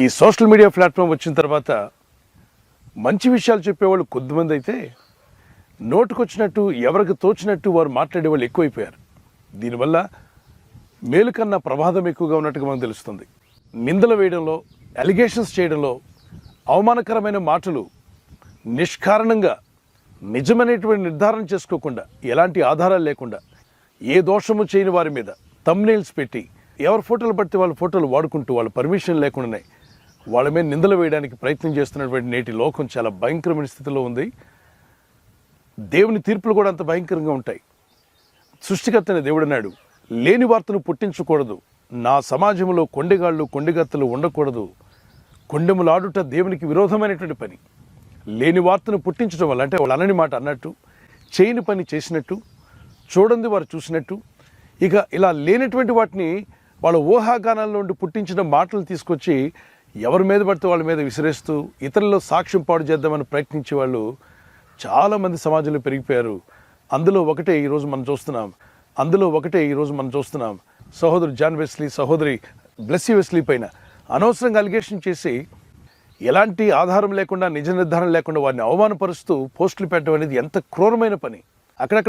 ఈ social media platform వచ్చిన తర్వాత మంచి విషయాలు చెప్పేవాళ్ళు కొద్దిమంది అయితే నోటుకొచ్చినట్టు ఎవరికి తోచినట్టు వారు మాట్లాడే వాళ్ళు ఎక్కువైపోయారు. దీనివల్ల మేలు కన్నా ప్రమాదం ఎక్కువగా ఉన్నట్టుగా మనకు తెలుస్తుంది. నిందలు వేయడంలో, అలిగేషన్స్ చేయడంలో, అవమానకరమైన మాటలు నిష్కారణంగా నిజమనేటువంటి నిర్ధారణ చేసుకోకుండా, ఎలాంటి ఆధారాలు లేకుండా, ఏ దోషము చేయని వారి మీద థంబ్నెయిల్స్ పెట్టి ఎవరి ఫోటోలు పడితే వాళ్ళ ఫోటోలు వాడుకుంటూ వాళ్ళ పర్మిషన్ లేకుండానే వాళ్ళ మీద నిందలు వేయడానికి ప్రయత్నం చేస్తున్నటువంటి నేటి లోకం చాలా భయంకరమైన స్థితిలో ఉంది. దేవుని తీర్పులు కూడా అంత భయంకరంగా ఉంటాయి. సృష్టికర్త అయిన దేవుడు అన్నాడు, లేని వార్తను పుట్టించకూడదు, నా సమాజంలో కొండెగాళ్ళు కొండెగత్తలు ఉండకూడదు. కొండెములాడుట దేవునికి విరోధమైనటువంటి పని. లేని వార్తను పుట్టించడం వల్ల, అంటే వాళ్ళు అనని మాట అన్నట్టు, చేయని పని చేసినట్టు, చూడండి వారు చూసినట్టు, ఇక ఇలా లేనటువంటి వాటిని వాళ్ళ ఊహాగానాల్లో నుండి పుట్టించిన మాటలు తీసుకొచ్చి ఎవరి మీద పడితే వాళ్ళ మీద విసిరేస్తూ ఇతరుల్లో సాక్ష్యం పాడు చేద్దామని ప్రయత్నించే వాళ్ళు చాలామంది సమాజంలో పెరిగిపోయారు. అందులో ఒకటే ఈరోజు మనం చూస్తున్నాం సహోదరు జాన్ వెస్లీ, సహోదరి బ్లెస్సీ వెస్లీ పైన అనవసరంగా అలిగేషన్ చేసి ఎలాంటి ఆధారం లేకుండా, నిజ నిర్ధారణ లేకుండా వారిని అవమానపరుస్తూ పోస్టులు పెట్టడం అనేది ఎంత క్రూరమైన పని. అక్కడక్కడ